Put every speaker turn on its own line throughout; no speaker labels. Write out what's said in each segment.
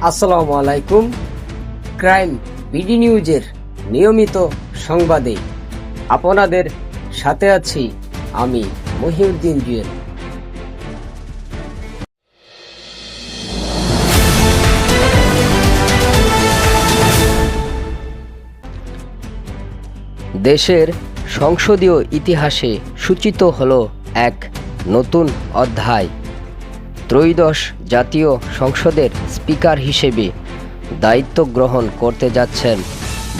আসসালামু আলাইকুম। Crime BD নিউজের নিয়মিত সংবাদে আপনাদের সাথে আছি আমি মহিউদ্দিন জুয়েল। দেশের সংসদীয় ইতিহাসে সূচিত হলো এক নতুন অধ্যায়। ত্রয়োদশ জাতীয় সংসদের স্পিকার হিসেবে দায়িত্ব গ্রহণ করতে যাচ্ছেন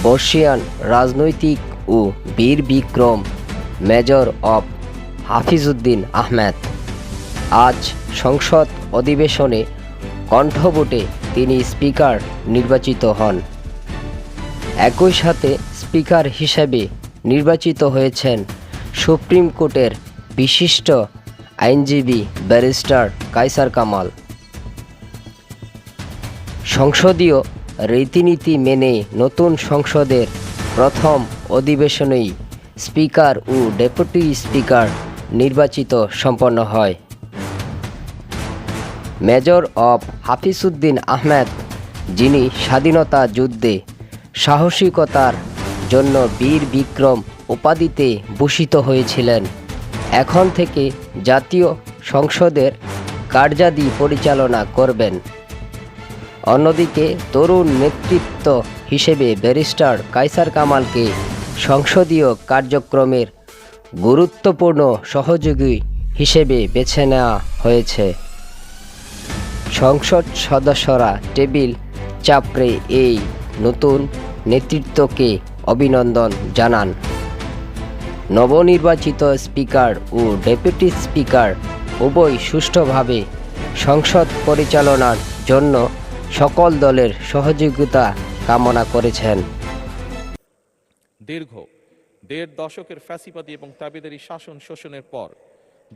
বর্ষীয়ান রাজনৈতিক ও বীর বিক্রম মেজর অব হাফিজউদ্দিন আহমেদ। আজ সংসদ অধিবেশনে কণ্ঠভোটে তিনি স্পিকার নির্বাচিত হন। একই সাথে স্পিকার হিসেবে নির্বাচিত হয়েছেন সুপ্রিম কোর্টের বিশিষ্ট আইনজীবী ব্যারিস্টার কায়সার কামাল। সংসদীয় রীতিনীতি মেনে নতুন সংসদের প্রথম অধিবেশনেই স্পিকার ও ডেপুটি স্পিকার নির্বাচিত সম্পন্ন হয়। মেজর অব হাফিজউদ্দিন আহমেদ, যিনি স্বাধীনতা যুদ্ধে সাহসিকতার জন্য বীর বিক্রম উপাধিতে ভূষিত হয়েছিলেন, এখন থেকে জাতীয় সংসদের কার্যাদি পরিচালনা করবেন। অন্যদিকে তরুণ নেতৃত্ব হিসেবে ব্যারিস্টার কায়সার কামালকে সংসদীয় কার্যক্রমের গুরুত্বপূর্ণ সহযোগী হিসেবে বেছে নেওয়া হয়েছে। সংসদ সদস্যরা টেবিল চাপড়ে এই নতুন নেতৃত্বকে অভিনন্দন জানান। নবনির্বাচিত স্পিকার ও ডেপুটি স্পিকার উভয় সুষ্ঠুভাবে সংসদ পরিচালনার জন্য সকল দলের সহযোগিতা কামনা করেছেন।
দীর্ঘ দেড় দশকের ফ্যাসিবাদী এবং তাবেদারি শাসন শোষণের পর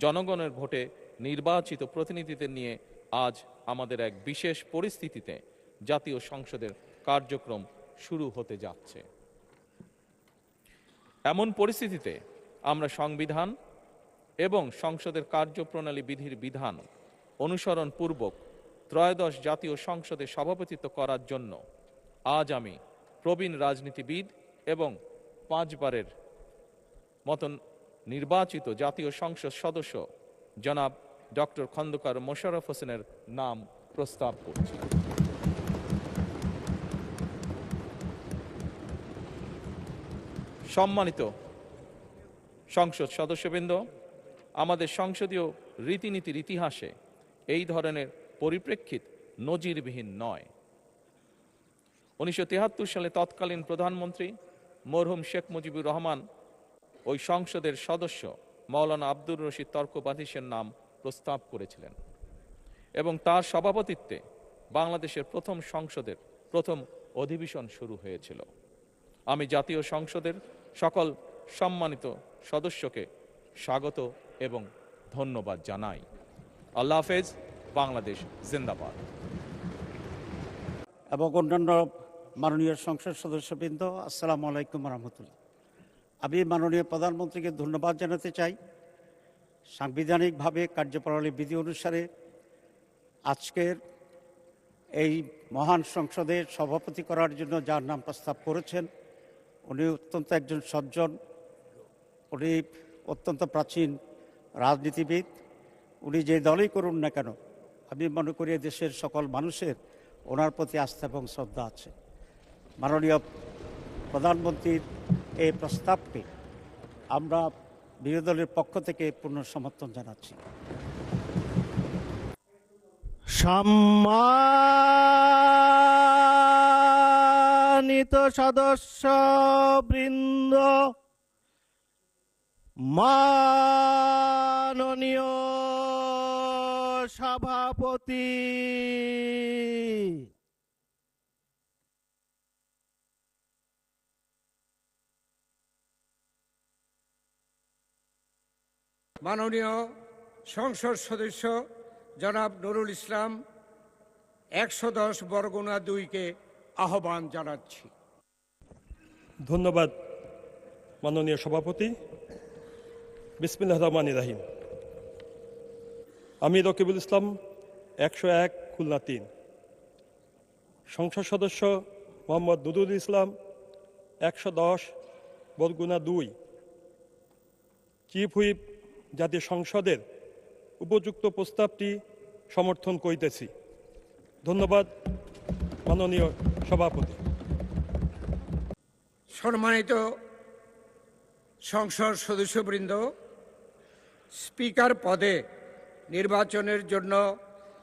জনগণের ভোটে নির্বাচিত প্রতিনিধিদের নিয়ে আজ আমাদের এক বিশেষ পরিস্থিতিতে জাতীয় সংসদের কার্যক্রম শুরু হতে যাচ্ছে। এমন পরিস্থিতিতে আমরা সংবিধান এবং সংসদের কার্যপ্রণালী বিধির বিধান অনুসরণ পূর্বক ত্রয়োদশ জাতীয় সংসদে সভাপতিত্ব করার জন্য আজ আমি প্রবীণ রাজনীতিবিদ এবং 5 বারের মতন নির্বাচিত জাতীয় সংসদ সদস্য জনাব ডক্টর খন্দকার মোশাররফ হোসেনের নাম প্রস্তাব করছি। সম্মানিত সংসদ সদস্যবৃন্দ, আমাদের সংসদীয় রীতিনীতির ইতিহাসে এই ধরনের পরিপ্রেক্ষিত নজিরবিহীন নয়। 1973 সালে তৎকালীন প্রধানমন্ত্রী মরহুম শেখ মুজিবুর রহমান ওই সংসদের সদস্য মাওলানা আব্দুর রশিদ তর্কবাধীশের নাম প্রস্তাব করেছিলেন এবং তার সভাপতিত্বে বাংলাদেশের প্রথম সংসদের প্রথম অধিবেশন শুরু হয়েছিল। আমি জাতীয় সংসদের সকল সম্মানিত সদস্যকে স্বাগত এবং ধন্যবাদ জানাই। আল্লাহ হাফেজ। বাংলাদেশ জিন্দাবাদ।
এবং অন্যান্য মাননীয় সংসদ সদস্যবৃন্দ, আসসালামু আলাইকুম রহমতুল্লাহ। আমি মাননীয় প্রধানমন্ত্রীকে ধন্যবাদ জানাতে চাই। সাংবিধানিকভাবে কার্যপ্রণালী বিধি অনুসারে আজকের এই মহান সংসদের সভাপতি করার জন্য যার নাম প্রস্তাব করেছেন, উনি অত্যন্ত একজন সজ্জন, উনি অত্যন্ত প্রাচীন রাজনীতিবিদ। উনি যে দলই করুন না কেন, আমি মনে করি দেশের সকল মানুষের ওনার প্রতি আস্থা এবং শ্রদ্ধা আছে। মাননীয় প্রধানমন্ত্রীর এই প্রস্তাবকে আমরা বিরোধী দলের পক্ষ থেকে পূর্ণ সমর্থন জানাচ্ছি।
সম্মানিত সদস্যবৃন্দ, মাননীয় সভাপতি,
মাননীয় সংসদ সদস্য জনাব নুরুল ইসলাম 110 বরগুনা 2-কে আহ্বান জানাচ্ছি।
ধন্যবাদ মাননীয় সভাপতি। বিসমিল্লাহির রহমানির রহিম। আমি রকিবুল ইসলাম 101 খুলনা 3। সংসদ সদস্য মোহাম্মদ নুরুল ইসলাম 110 বরগুনা 2। চিফ হুইপ জাতীয় সংসদের উপযুক্ত প্রস্তাবটি সমর্থন করিতেছি। ধন্যবাদ মাননীয় সভাপতি।
সম্মানিত সংসদ সদস্যবৃন্দ, স্পিকার পদে নির্বাচনের জন্য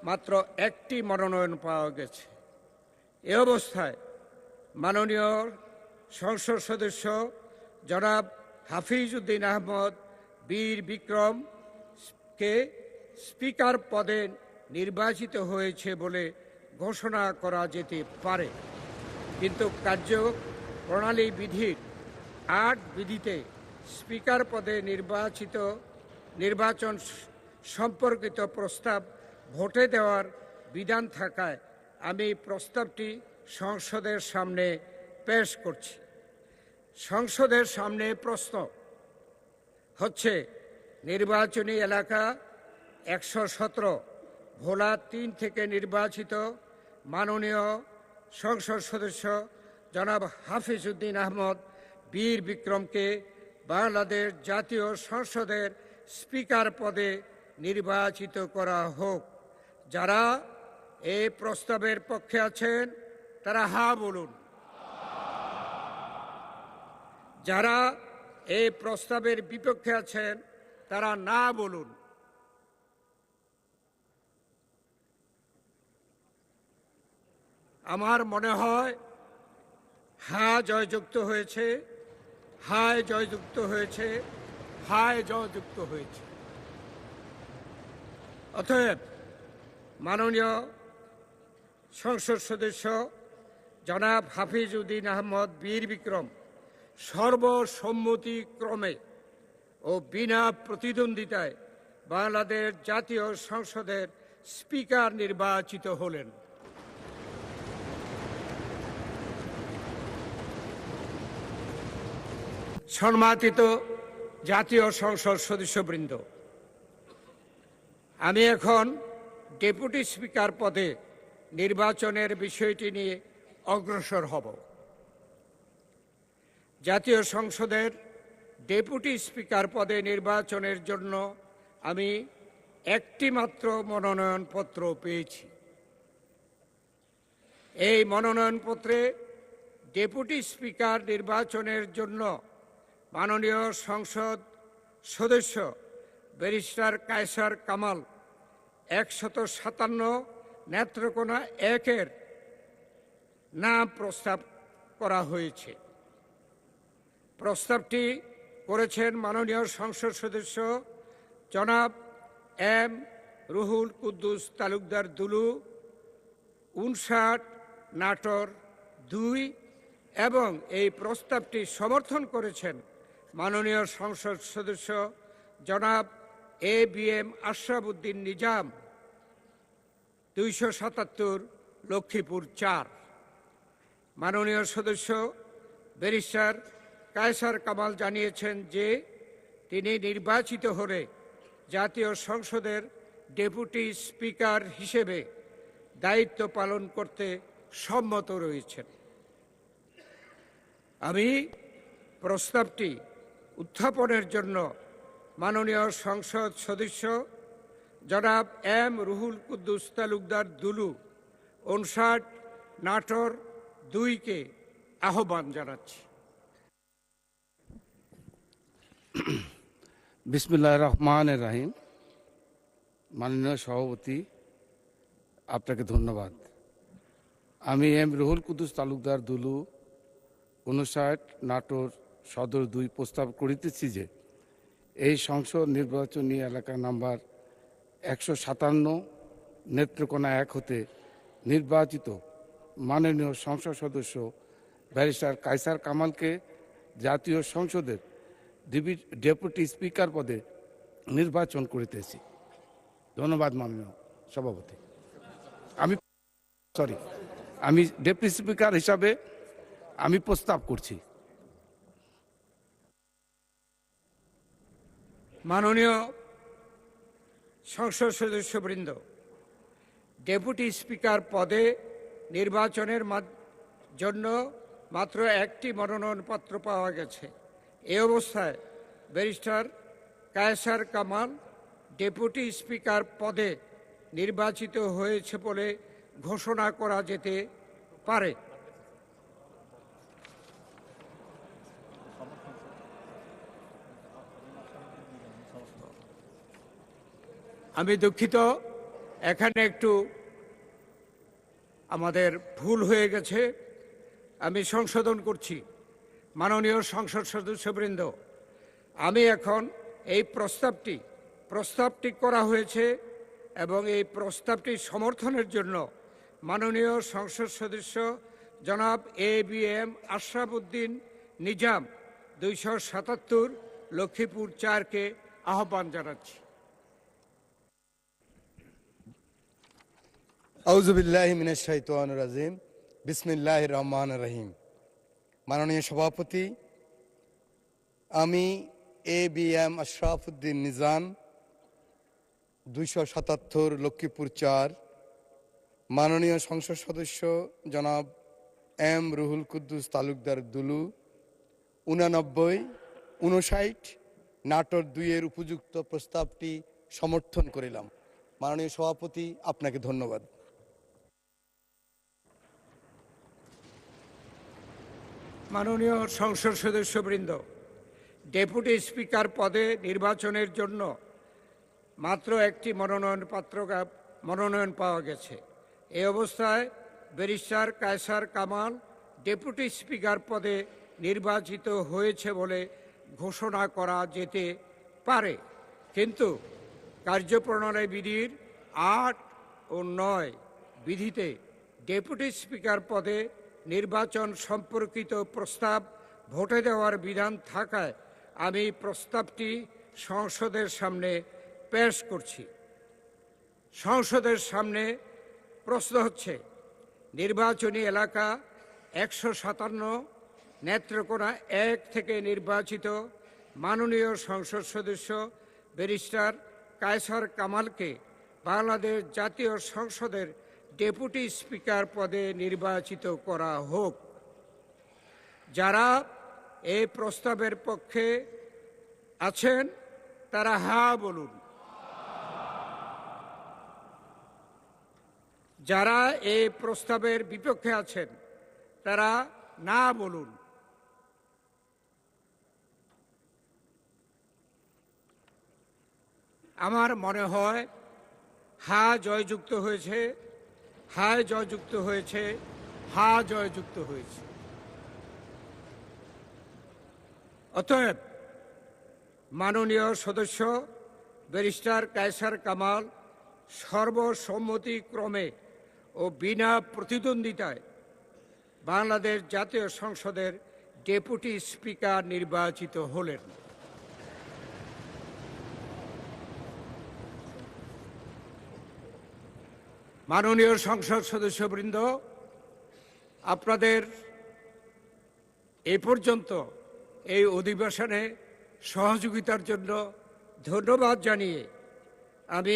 মাত্র একটি মনোনয়ন পাওয়া গেছে। এ অবস্থায় মাননীয় সংসদ সদস্য জনাব হাফিজ উদ্দিন আহমদ বীর বিক্রমকে স্পিকার পদে নির্বাচিত হয়েছে বলে ঘোষণা করা যেতে পারে, কিন্তু কার্যপ্রণালী বিধির 8 বিধিতে স্পিকার পদে নির্বাচন সম্পর্কিত প্রস্তাব ভোটে দেওয়ার বিধান থাকায় আমি প্রস্তাবটি সংসদের সামনে পেশ করছি। সংসদের সামনে প্রশ্ন হচ্ছে, নির্বাচনী এলাকা 117 ভোলা 3 থেকে নির্বাচিত মাননীয় সংসদ সদস্য জনাব হাফিজ উদ্দিন আহমদ বীর বিক্রমকে বাংলাদেশ জাতীয় সংসদের স্পিকার পদে নির্বাচিত করা হোক। যারা এই প্রস্তাবের পক্ষে আছেন তারা হা বলুন। যারা এই প্রস্তাবের বিপক্ষে আছেন তারা না বলুন। আমার মনে হয় হা জয়যুক্ত হয়েছে, হায় জয়যুক্ত হয়েছে, হায় জয়যুক্ত হয়েছে। অতএব মাননীয় সংসদ সদস্য জনাব হাফিজ উদ্দিন আহমদ বীর বিক্রম সর্বসম্মতিক্রমে ও বিনা প্রতিদ্বন্দ্বিতায় বাংলাদেশ জাতীয় সংসদের স্পিকার নির্বাচিত হলেন। সম্মানিত জাতীয় সংসদ সদস্যবৃন্দ, আমি এখন ডেপুটি স্পিকার পদে নির্বাচনের বিষয়টি নিয়ে অগ্রসর হব। জাতীয় সংসদের ডেপুটি স্পিকার পদে নির্বাচনের জন্য আমি একটি মাত্র মনোনয়নপত্র পেয়েছি। এই মনোনয়নপত্রে ডেপুটি স্পিকার নির্বাচনের জন্য মাননীয় সংসদ সদস্য ব্যারিস্টার কায়সার কামাল 157 নেত্রকোনা 1-এর নাম প্রস্তাব করা হয়েছে। প্রস্তাবটি করেছেন মাননীয় সংসদ সদস্য জনাব এম রুহুল কুদ্দুস তালুকদার দুলু, 59 নাটোর 2, এবং এই প্রস্তাবটি সমর্থন করেছেন মাননীয় সংসদ সদস্য জনাব A B M Ashraf Uddin Nizam, 277 Lakshmipur 4। মাননীয় সদস্য ব্যারিস্টার কায়সার কামাল জানিয়েছেন যে তিনি নির্বাচিত হলে জাতীয় সংসদের ডেপুটি স্পিকার হিসেবে দায়িত্ব পালন করতে সম্মত রয়েছেন। আমি প্রস্তাবটি উত্থাপনের জন্য মাননীয় সংসদ সদস্য জনাব এম রুহুল কুদ্দুস তালুকদার দুলু, 59 নাটোর 2-কে আহ্বান জানাচ্ছি।
বিসমিল্লাহির রহমানির রহিম। মাননীয় সভাপতি, আপনাকে ধন্যবাদ। আমি এম রুহুল কুদ্দুস তালুকদার দুলু, 59 নাটোর সদর 2 প্রস্তাব করিতেছি যে এই সংসদ নির্বাচনী এলাকা নাম্বার 157 নেত্রকোনা 1 হতে নির্বাচিত মাননীয় সংসদ সদস্য ব্যারিস্টার কায়সার কামালকে জাতীয় সংসদের ডেপুটি স্পিকার পদে নির্বাচন করিতেছি। ধন্যবাদ মাননীয় সভাপতি। আমি ডেপুটি স্পিকার হিসাবে আমি প্রস্তাব করছি।
মাননীয় সংসদ সদস্যবৃন্দ, ডেপুটি স্পিকার পদে নির্বাচনের জন্য মাত্র একটি মনোনয়নপত্র পাওয়া গেছে। এই অবস্থায় barrister Kaiser Kamal deputy speaker পদে নির্বাচিত হয়েছে বলে ঘোষণা করা যেতে পারে। আমি দুঃখিত, এখানে একটু আমাদের ভুল হয়ে গেছে, আমি সংশোধন করছি। মাননীয় সংসদ সদস্যবৃন্দ, আমি এখন এই প্রস্তাবটি করা হয়েছে এবং এই প্রস্তাবটি সমর্থনের জন্য মাননীয় সংসদ সদস্য জনাব ABM আশরাফ উদ্দিন নিজাম 277 লক্ষ্মীপুর 4-কে আহ্বান জানাচ্ছি।
আউযুবিল্লাহি মিনাশ শাইতানির রাজিম, বিসমিল্লাহির রহমানির রহিম। মাননীয় সভাপতি, আমি ABM আশরাফ উদ্দিন নিজাম 277 লক্ষ্মীপুর 4, মাননীয় সংসদ সদস্য জনাব M রুহুল কুদ্দুস তালুকদার দুলু 89, 59, নাটোর 2-এর উপযুক্ত প্রস্তাবটি সমর্থন করিলাম। মাননীয় সভাপতি, আপনাকে ধন্যবাদ।
মাননীয় সংসদ সদস্যবৃন্দ, ডেপুটি স্পিকার পদে নির্বাচনের জন্য মাত্র একটি মনোনয়ন পাওয়া গেছে। এই অবস্থায় barrister Kaiser Kamal deputy speaker পদে নির্বাচিত হয়েছে বলে ঘোষণা করা যেতে পারে, কিন্তু কার্যপ্রণালী বিধির 8 ও 9 বিধিতে ডেপুটি স্পিকার পদে নির্বাচন সম্পর্কিত প্রস্তাব ভোটে দেওয়ার বিধান থাকায় আমি প্রস্তাবটি সংসদের সামনে পেশ করছি। সংসদের সামনে প্রশ্ন হচ্ছে, নির্বাচনী এলাকা 157 নেত্রকোনা 1 থেকে নির্বাচিত মাননীয় সংসদ সদস্য ব্যারিস্টার কায়সার কামালকে বাংলাদেশ জাতীয় সংসদের ডেপুটি স্পিকার পদে নির্বাচিত করা হোক। যারা এই প্রস্তাবের পক্ষে আছেন তারা হ্যাঁ বলুন, যারা এই প্রস্তাবের বিপক্ষে আছেন তারা না বলুন। আমার মনে হয় হ্যাঁ জয়যুক্ত হয়েছে, হ্যাঁ জয়যুক্ত হয়েছে, হ্যাঁ জয়যুক্ত হয়েছে। অতএব মাননীয় সদস্য ব্যারিস্টার কায়সার কামাল সর্বসম্মতিক্রমে ও বিনা প্রতিদ্বন্দ্বিতায় বাংলাদেশ জাতীয় সংসদের ডেপুটি স্পিকার নির্বাচিত হলেন। মাননীয় সংসদ সদস্যবৃন্দ, আপনাদের এ পর্যন্ত এই অধিবেশনে সহযোগিতার জন্য ধন্যবাদ জানিয়ে আমি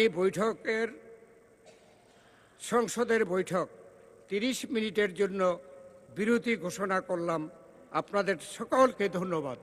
সংসদের বৈঠক 30 মিনিটের জন্য বিরতি ঘোষণা করলাম। আপনাদের সকলকে ধন্যবাদ।